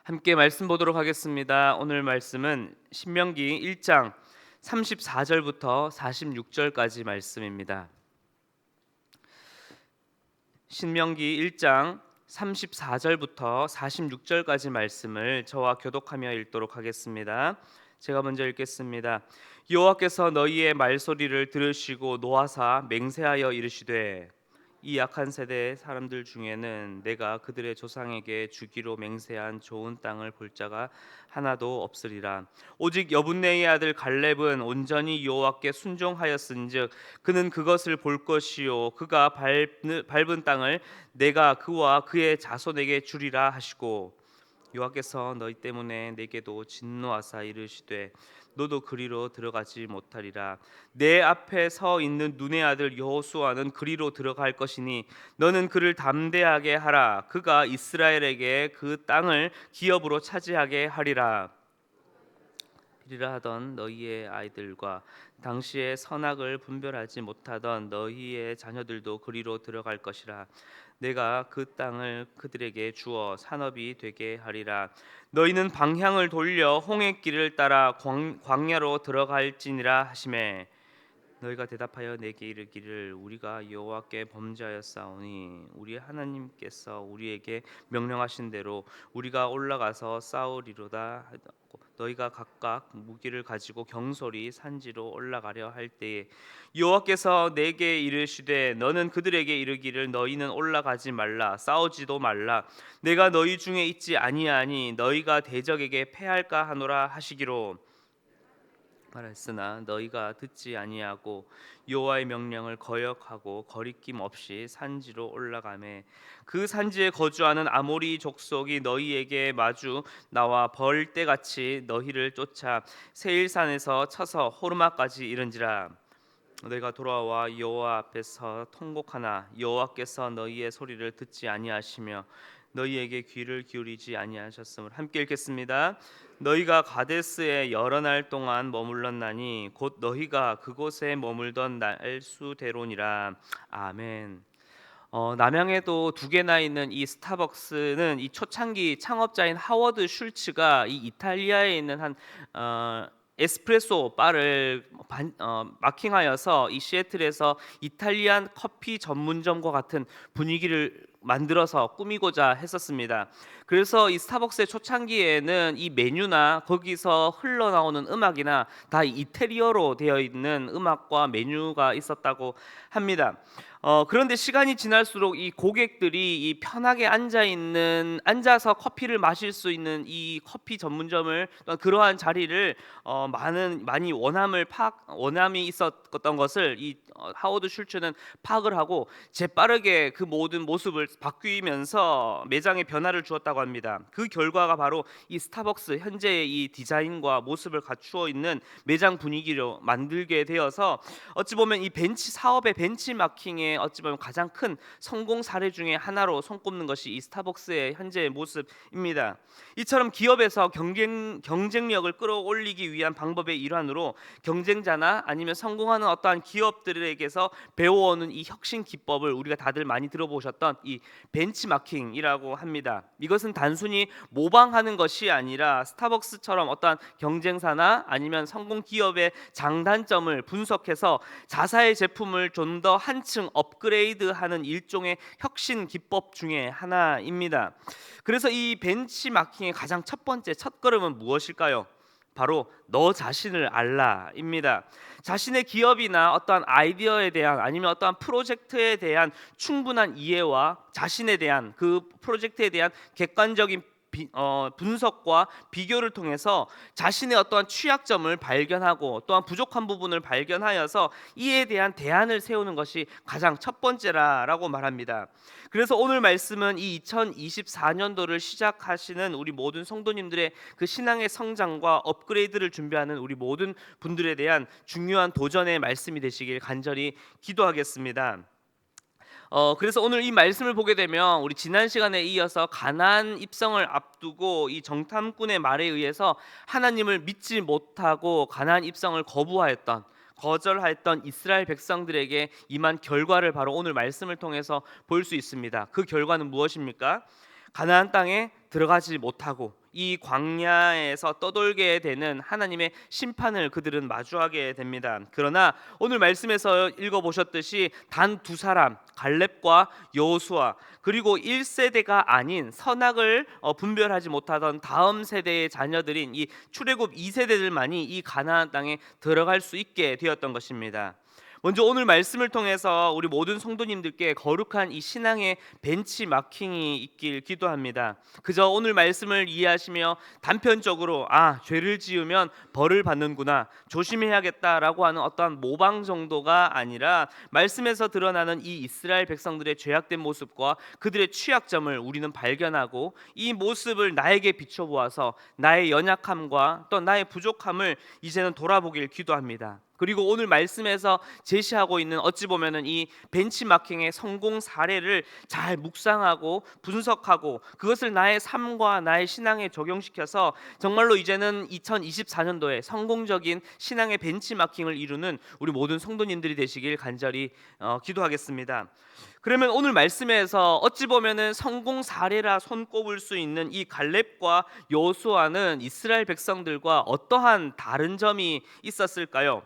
함께 말씀 보도록 하겠습니다. 오늘 말씀은 신명기 1장 34절부터 46절까지 말씀입니다. 신명기 1장 34절부터 46절까지 말씀을 저와 교독하며 읽도록 하겠습니다. 제가 먼저 읽겠습니다. 여호와께서 너희의 말소리를 들으시고 노하사 맹세하여 이르시되 이 약한 세대의 사람들 중에는 내가 그들의 조상에게 주기로 맹세한 좋은 땅을 볼 자가 하나도 없으리라. 오직 여분네의 아들 갈렙은 온전히 여호와께 순종하였은즉 그는 그것을 볼 것이요 그가 밟은 땅을 내가 그와 그의 자손에게 주리라 하시고 여호와께서 너희 때문에 내게도 진노하사 이르시되 너도 그리로 들어가지 못하리라. 내 앞에 서 있는 눈의 아들 여호수아는 그리로 들어갈 것이니 너는 그를 담대하게 하라. 그가 이스라엘에게 그 땅을 기업으로 차지하게 하리라. 이리라 하던 너희의 아이들과 당시에 선악을 분별하지 못하던 너희의 자녀들도 그리로 들어갈 것이라. 내가 그 땅을 그들에게 주어 산업이 되게 하리라. 너희는 방향을 돌려 홍해길을 따라 광야로 들어갈지니라 하시매 너희가 대답하여 내게 이르기를 우리가 여호와께 범죄하였사오니 우리 하나님께서 우리에게 명령하신 대로 우리가 올라가서 싸우리로다. 너희가 각각 무기를 가지고 경솔히 산지로 올라가려 할 때에 여호와께서 내게 이르시되 너는 그들에게 이르기를 너희는 올라가지 말라 싸우지도 말라 내가 너희 중에 있지 아니하니 너희가 대적에게 패할까 하노라 하시기로 말했으나 너희가 듣지 아니하고 여호와의 명령을 거역하고 거리낌 없이 산지로 올라가매 그 산지에 거주하는 아모리 족속이 너희에게 마주 나와 벌떼같이 너희를 쫓아 세일산에서 쳐서 호르마까지 이른지라. 너희가 돌아와 여호와 앞에서 통곡하나 여호와께서 너희의 소리를 듣지 아니하시며 너희에게 귀를 기울이지 아니하셨음을. 함께 읽겠습니다. 너희가 가데스에 여러 날 동안 머물렀나니 곧 너희가 그곳에 머물던 날수대로니라. 아멘. 남양에도 두 개나 있는 이 스타벅스는 이 초창기 창업자인 하워드 슐츠가 이 이탈리아에 있는 한 에스프레소 바를 마킹하여서 이 시애틀에서 이탈리안 커피 전문점과 같은 분위기를 만들어서 꾸미고자 했었습니다. 그래서 이 스타벅스의 초창기에는 이 메뉴나 거기서 흘러나오는 음악이나 다 이태리어로 되어 있는 음악과 메뉴가 있었다고 합니다. 그런데 시간이 지날수록 이 고객들이 이 편하게 앉아서 커피를 마실 수 있는 이 커피 전문점을 그러한 자리를 많이 원함이 있었던 것을 이 하워드 슐츠는 파악을 하고 재빠르게 그 모든 모습을 바뀌면서 매장에 변화를 주었다고 합니다. 그 결과가 바로 이 스타벅스 현재의 이 디자인과 모습을 갖추어 있는 매장 분위기로 만들게 되어서 어찌 보면 이 벤치 사업의 벤치마킹의 어찌 보면 가장 큰 성공 사례 중에 하나로 손꼽는 것이 이 스타벅스의 현재의 모습입니다. 이처럼 기업에서 경쟁력을 끌어올리기 위한 방법의 일환으로 경쟁자나 아니면 성공하는 어떠한 기업들에게서 배워오는 이 혁신 기법을 우리가 다들 많이 들어보셨던 이 벤치마킹이라고 합니다. 이것은 단순히 모방하는 것이 아니라 스타벅스처럼 어떠한 경쟁사나 아니면 성공 기업의 장단점을 분석해서 자사의 제품을 좀 더 한층 업그레이드하는 일종의 혁신 기법 중에 하나입니다. 그래서 이 벤치마킹의 가장 첫 번째 첫걸음은 무엇일까요? 바로 너 자신을 알라입니다. 자신의 기업이나 어떠한 아이디어에 대한 아니면 어떠한 프로젝트에 대한 충분한 이해와 자신에 대한 그 프로젝트에 대한 객관적인 분석과 비교를 통해서 자신의 어떠한 취약점을 발견하고 또한 부족한 부분을 발견하여서 이에 대한 대안을 세우는 것이 가장 첫 번째라고 말합니다. 그래서 오늘 말씀은 이 2024년도를 시작하시는 우리 모든 성도님들의 그 신앙의 성장과 업그레이드를 준비하는 우리 모든 분들에 대한 중요한 도전의 말씀이 되시길 간절히 기도하겠습니다. 그래서 오늘 이 말씀을 보게 되면 우리 지난 시간에 이어서 가나안 입성을 앞두고 이 정탐꾼의 말에 의해서 하나님을 믿지 못하고 가나안 입성을 거절하였던 이스라엘 백성들에게 임한 결과를 바로 오늘 말씀을 통해서 볼 수 있습니다. 그 결과는 무엇입니까? 가나안 땅에 들어가지 못하고 이 광야에서 떠돌게 되는 하나님의 심판을 그들은 마주하게 됩니다. 그러나 오늘 말씀에서 읽어보셨듯이 단 두 사람, 갈렙과 여호수아, 그리고 1세대가 아닌 선악을 분별하지 못하던 다음 세대의 자녀들인 이 출애굽 2세대들만이 이 가나안 땅에 들어갈 수 있게 되었던 것입니다. 먼저 오늘 말씀을 통해서 우리 모든 성도님들께 거룩한 이 신앙의 벤치마킹이 있길 기도합니다. 그저 오늘 말씀을 이해하시며 단편적으로 죄를 지으면 벌을 받는구나, 조심해야겠다라고 하는 어떠한 모방 정도가 아니라 말씀에서 드러나는 이 이스라엘 백성들의 죄악된 모습과 그들의 취약점을 우리는 발견하고 이 모습을 나에게 비춰보아서 나의 연약함과 또 나의 부족함을 이제는 돌아보길 기도합니다. 그리고 오늘 말씀에서 제시하고 있는 어찌 보면은 이 벤치마킹의 성공 사례를 잘 묵상하고 분석하고 그것을 나의 삶과 나의 신앙에 적용시켜서 정말로 이제는 2024년도에 성공적인 신앙의 벤치마킹을 이루는 우리 모든 성도님들이 되시길 간절히 기도하겠습니다. 그러면 오늘 말씀에서 어찌 보면은 성공 사례라 손꼽을 수 있는 이 갈렙과 여호수아는 이스라엘 백성들과 어떠한 다른 점이 있었을까요?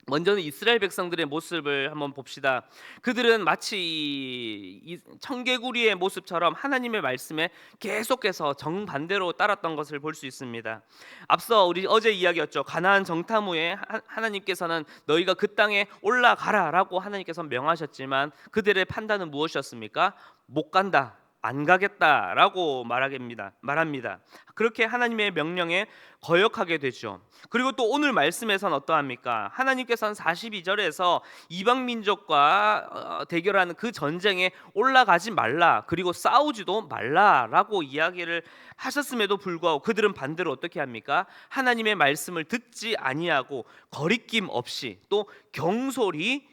먼저는 이스라엘 백성들의 모습을 한번 봅시다. 그들은 마치 이 청개구리의 모습처럼 하나님의 말씀에 계속해서 정반대로 따랐던 것을 볼 수 있습니다. 앞서 우리 어제 이야기였죠. 가나안 정탐 후에 하나님께서는 너희가 그 땅에 올라가라라고 하나님께서 명하셨지만 그들의 판단은 무엇이었습니까? 못 간다, 안 가겠다라고 말합니다. 그렇게 하나님의 명령에 거역하게 되죠. 그리고 또 오늘 말씀에서는 어떠합니까? 하나님께서는 42절에서 이방 민족과 대결하는 그 전쟁에 올라가지 말라, 그리고 싸우지도 말라라고 이야기를 하셨음에도 불구하고 그들은 반대로 어떻게 합니까? 하나님의 말씀을 듣지 아니하고 거리낌 없이 또 경솔히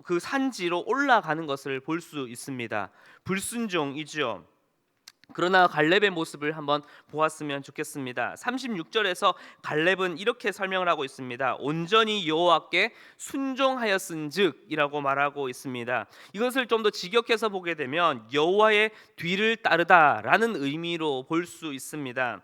그 산지로 올라가는 것을 볼 수 있습니다. 불순종이죠. 그러나 갈렙의 모습을 한번 보았으면 좋겠습니다. 36절에서 갈렙은 이렇게 설명을 하고 있습니다. 온전히 여호와께 순종하였은즉이라고 말하고 있습니다. 이것을 좀 더 직역해서 보게 되면 여호와의 뒤를 따르다라는 의미로 볼 수 있습니다.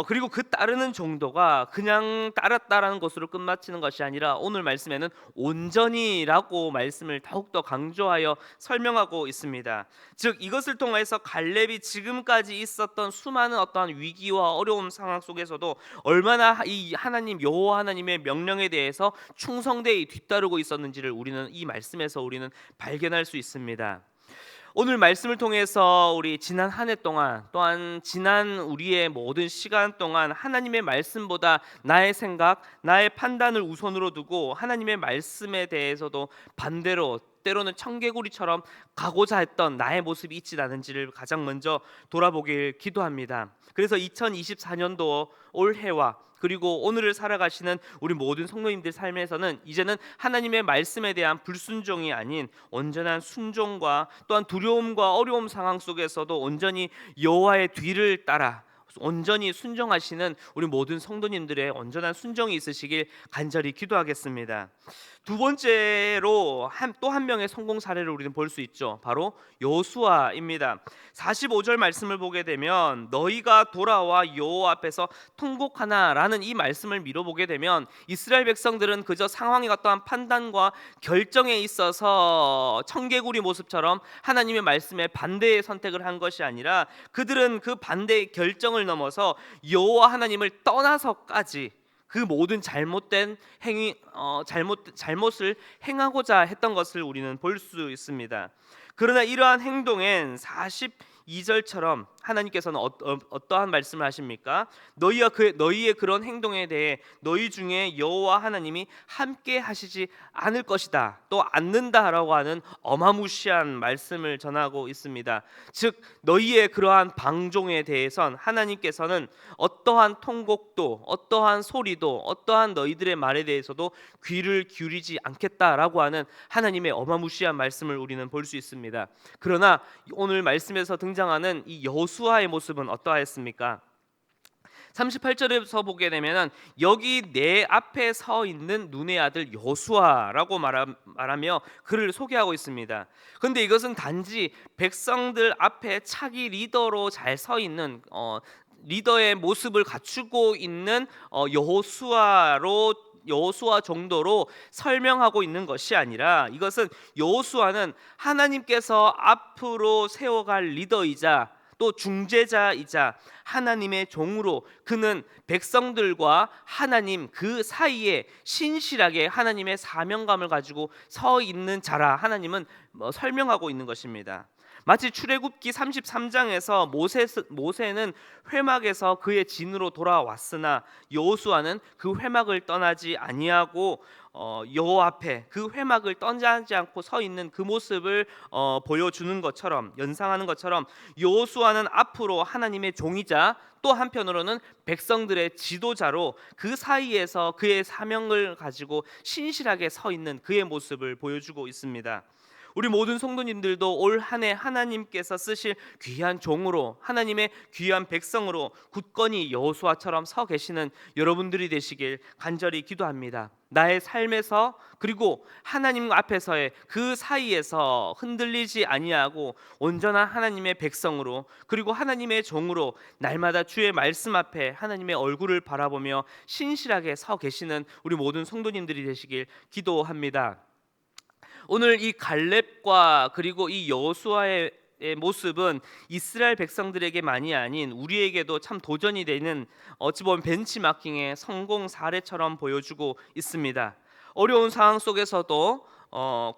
그리고 그 따르는 정도가 그냥 따랐다라는 것으로 끝마치는 것이 아니라 오늘 말씀에는 온전히라고 말씀을 더욱더 강조하여 설명하고 있습니다. 즉 이것을 통해서 갈렙이 지금까지 있었던 수많은 어떠한 위기와 어려움 상황 속에서도 얼마나 이 하나님 여호와 하나님의 명령에 대해서 충성되이 뒤따르고 있었는지를 우리는 이 말씀에서 우리는 발견할 수 있습니다. 오늘 말씀을 통해서 우리 지난 한 해 동안 또한 지난 우리의 모든 시간 동안 하나님의 말씀보다 나의 생각, 나의 판단을 우선으로 두고 하나님의 말씀에 대해서도 반대로 때로는 청개구리처럼 가고자 했던 나의 모습이 있지 않은지를 가장 먼저 돌아보길 기도합니다. 그래서 2024년도 올해와 그리고 오늘을 살아가시는 우리 모든 성도님들 삶에서는 이제는 하나님의 말씀에 대한 불순종이 아닌 온전한 순종과 또한 두려움과 어려움 상황 속에서도 온전히 여호와의 뒤를 따라 온전히 순종하시는 우리 모든 성도님들의 온전한 순종이 있으시길 간절히 기도하겠습니다. 두 번째로 또 한 명의 성공 사례를 우리는 볼 수 있죠. 바로 여호수아입니다. 45절 말씀을 보게 되면 너희가 돌아와 여호와 앞에서 통곡하나라는 이 말씀을 미뤄보게 되면 이스라엘 백성들은 그저 상황의 어떠한 판단과 결정에 있어서 청개구리 모습처럼 하나님의 말씀에 반대의 선택을 한 것이 아니라 그들은 그 반대의 결정을 넘어서 여호와 하나님을 떠나서까지 그 모든 잘못된 행위, 잘못을 행하고자 했던 것을 우리는 볼 수 있습니다. 그러나 이러한 행동엔 42절처럼 하나님께서는 어떠한 말씀을 하십니까? 너희의 그런 행동에 대해 너희 중에 여호와 하나님이 함께 하시지 않을 것이다, 또 않는다라고 하는 어마무시한 말씀을 전하고 있습니다. 즉 너희의 그러한 방종에 대해선 하나님께서는 어떠한 통곡도 어떠한 소리도 어떠한 너희들의 말에 대해서도 귀를 기울이지 않겠다라고 하는 하나님의 어마무시한 말씀을 우리는 볼 수 있습니다. 그러나 오늘 말씀에서 등장하는 이 여호수아의 모습은 어떠하였습니까? 38절에서 보게 되면은 여기 내 앞에 서 있는 눈의 아들 여호수아라고 말하며 그를 소개하고 있습니다. 그런데 이것은 단지 백성들 앞에 차기 리더로 잘 서 있는 리더의 모습을 갖추고 있는 여호수아 정도로 설명하고 있는 것이 아니라, 이것은 여호수아는 하나님께서 앞으로 세워갈 리더이자 또 중재자이자 하나님의 종으로, 그는 백성들과 하나님 그 사이에 신실하게 하나님의 사명감을 가지고 서 있는 자라 하나님은 설명하고 있는 것입니다. 마치 출애굽기 33장에서 모세는 회막에서 그의 진으로 돌아왔으나 여호수아는 그 회막을 떠나지 아니하고 여호와 앞에 그 회막을 떠나지 않고 서 있는 그 모습을 보여주는 것처럼, 연상하는 것처럼, 여호수아는 앞으로 하나님의 종이자 또 한편으로는 백성들의 지도자로 그 사이에서 그의 사명을 가지고 신실하게 서 있는 그의 모습을 보여주고 있습니다. 우리 모든 성도님들도 올 한 해 하나님께서 쓰실 귀한 종으로, 하나님의 귀한 백성으로 굳건히 여호수아처럼 서 계시는 여러분들이 되시길 간절히 기도합니다. 나의 삶에서 그리고 하나님 앞에서의 그 사이에서 흔들리지 아니하고 온전한 하나님의 백성으로, 그리고 하나님의 종으로 날마다 주의 말씀 앞에 하나님의 얼굴을 바라보며 신실하게 서 계시는 우리 모든 성도님들이 되시길 기도합니다. 오늘 이 갈렙과 그리고 이 여호수아의 모습은 이스라엘 백성들에게만이 아닌 우리에게도 참 도전이 되는, 어찌 보면 벤치마킹의 성공 사례처럼 보여주고 있습니다. 어려운 상황 속에서도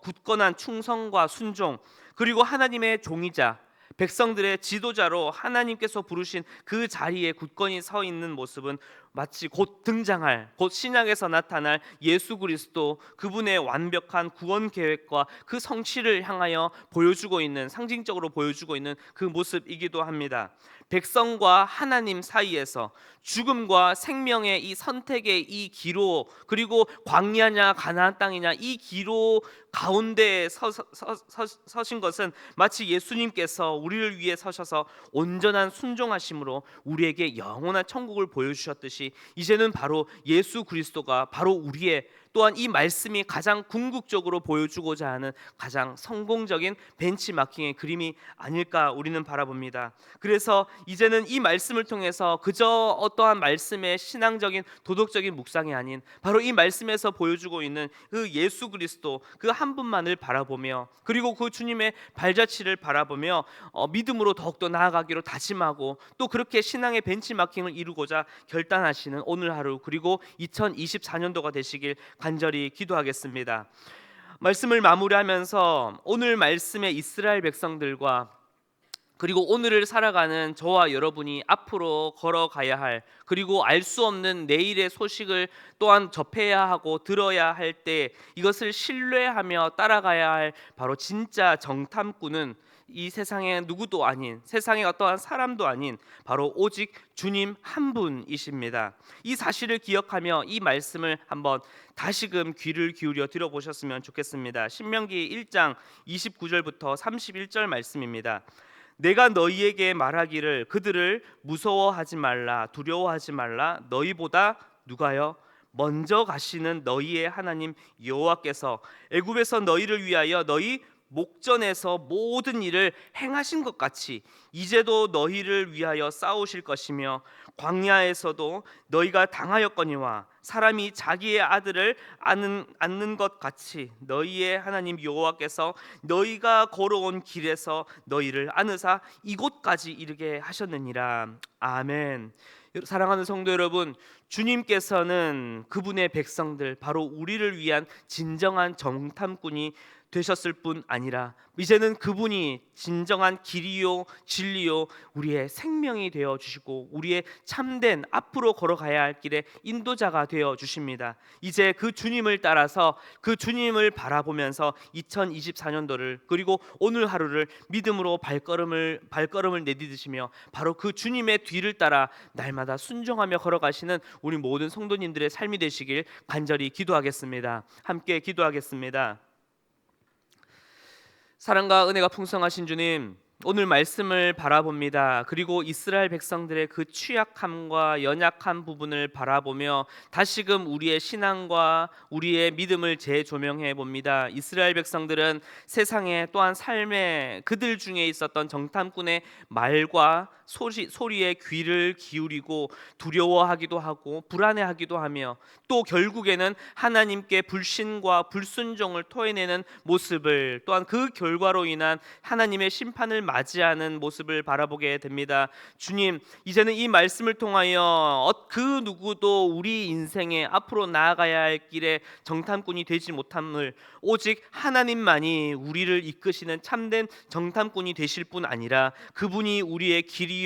굳건한 충성과 순종, 그리고 하나님의 종이자 백성들의 지도자로 하나님께서 부르신 그 자리에 굳건히 서 있는 모습은 마치 곧 등장할, 곧 신약에서 나타날 예수 그리스도, 그분의 완벽한 구원 계획과 그 성취를 향하여 보여주고 있는, 상징적으로 보여주고 있는 그 모습이기도 합니다. 백성과 하나님 사이에서 죽음과 생명의 이 선택의 이 기로, 그리고 광야냐 가나안 땅이냐 이 기로 가운데 서신 것은 마치 예수님께서 우리를 위해 서셔서 온전한 순종하심으로 우리에게 영원한 천국을 보여주셨듯이, 이제는 바로 예수 그리스도가 바로 우리의, 또한 이 말씀이 가장 궁극적으로 보여주고자 하는 가장 성공적인 벤치마킹의 그림이 아닐까 우리는 바라봅니다. 그래서 이제는 이 말씀을 통해서 그저 어떠한 말씀의 신앙적인 도덕적인 묵상이 아닌 바로 이 말씀에서 보여주고 있는 그 예수 그리스도 그 한 분만을 바라보며, 그리고 그 주님의 발자취를 바라보며 믿음으로 더욱더 나아가기로 다짐하고, 또 그렇게 신앙의 벤치마킹을 이루고자 결단하시는 오늘 하루, 그리고 2024년도가 되시길 간절히 기도하겠습니다. 말씀을 마무리하면서 오늘 말씀의 이스라엘 백성들과 그리고 오늘을 살아가는 저와 여러분이 앞으로 걸어가야 할, 그리고 알 수 없는 내일의 소식을 또한 접해야 하고 들어야 할 때 이것을 신뢰하며 따라가야 할 바로 진짜 정탐꾼은 이 세상의 누구도 아닌, 세상의 어떠한 사람도 아닌 바로 오직 주님 한 분이십니다. 이 사실을 기억하며 이 말씀을 한번 다시금 귀를 기울여 들어보셨으면 좋겠습니다. 신명기 1장 29절부터 31절 말씀입니다. 내가 너희에게 말하기를 그들을 무서워하지 말라, 두려워하지 말라. 너희보다 누가요? 먼저 가시는 너희의 하나님 여호와께서 애굽에서 너희를 위하여 너희 목전에서 모든 일을 행하신 것 같이 이제도 너희를 위하여 싸우실 것이며, 광야에서도 너희가 당하였거니와 사람이 자기의 아들을 안는 것 같이 너희의 하나님 여호와께서 너희가 걸어온 길에서 너희를 안으사 이곳까지 이르게 하셨느니라. 아멘. 사랑하는 성도 여러분, 주님께서는 그분의 백성들, 바로 우리를 위한 진정한 정탐꾼이 되셨을 뿐 아니라 이제는 그분이 진정한 길이요 진리요 우리의 생명이 되어 주시고 우리의 참된 앞으로 걸어가야 할 길의 인도자가 되어 주십니다. 이제 그 주님을 따라서, 그 주님을 바라보면서 2024년도를, 그리고 오늘 하루를 믿음으로 발걸음을 내디디시며 바로 그 주님의 뒤를 따라 날마다 순종하며 걸어가시는 우리 모든 성도님들의 삶이 되시길 간절히 기도하겠습니다. 함께 기도하겠습니다. 사랑과 은혜가 풍성하신 주님, 오늘 말씀을 바라봅니다. 그리고 이스라엘 백성들의 그 취약함과 연약한 부분을 바라보며 다시금 우리의 신앙과 우리의 믿음을 재조명해 봅니다. 이스라엘 백성들은 세상에 또한 삶에 그들 중에 있었던 정탐꾼의 말과 소리에 귀를 기울이고 두려워하기도 하고 불안해하기도 하며 또 결국에는 하나님께 불신과 불순종을 토해내는 모습을, 또한 그 결과로 인한 하나님의 심판을 맞이하는 모습을 바라보게 됩니다. 주님, 이제는 이 말씀을 통하여 그 누구도 우리 인생에 앞으로 나아가야 할 길에 정탐꾼이 되지 못함을, 오직 하나님만이 우리를 이끄시는 참된 정탐꾼이 되실 뿐 아니라 그분이 우리의 길이요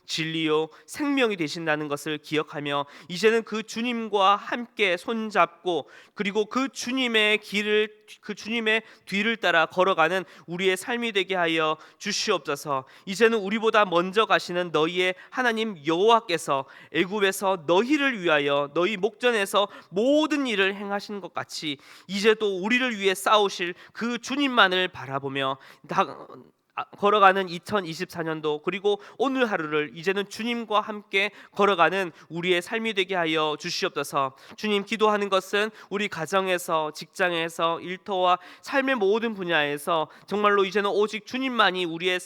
진리요 생명이 되신다는 것을 기억하며 이제는 그 주님과 함께 손잡고 그리고 그 주님의 뒤를 따라 걸어가는 우리의 삶이 되게 하여 주시옵소서. 이제는 우리보다 먼저 가시는 너희의 하나님 여호와께서 애굽에서 너희를 위하여 너희 목전에서 모든 일을 행하신 것 같이 이제도 우리를 위해 싸우실 그 주님만을 바라보며 걸어가는 2024년도 그리고 오늘 하루를 이제는 주님과 함께 걸어가는 우리의 삶이 되게 하여 주시옵소서. 주님, 기도하는 것은 우리 가정에서, 직장에서, 일터와 삶의 모든 분야에서 정말로 이제는 오직 주님만이 우리의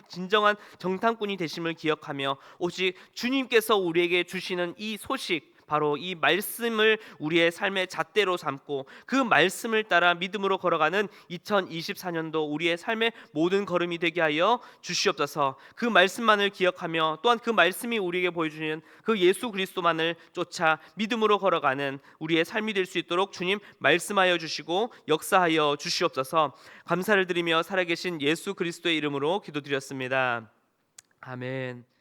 진정한 정탐꾼이 되심을 기억하며 오직 주님께서 우리에게 주시는 이 소식, 바로 이 말씀을 우리의 삶의 잣대로 삼고 그 말씀을 따라 믿음으로 걸어가는 2024년도 우리의 삶의 모든 걸음이 되게 하여 주시옵소서. 그 말씀만을 기억하며 또한 그 말씀이 우리에게 보여주는 그 예수 그리스도만을 쫓아 믿음으로 걸어가는 우리의 삶이 될 수 있도록 주님 말씀하여 주시고 역사하여 주시옵소서. 감사를 드리며 살아계신 예수 그리스도의 이름으로 기도드렸습니다. 아멘.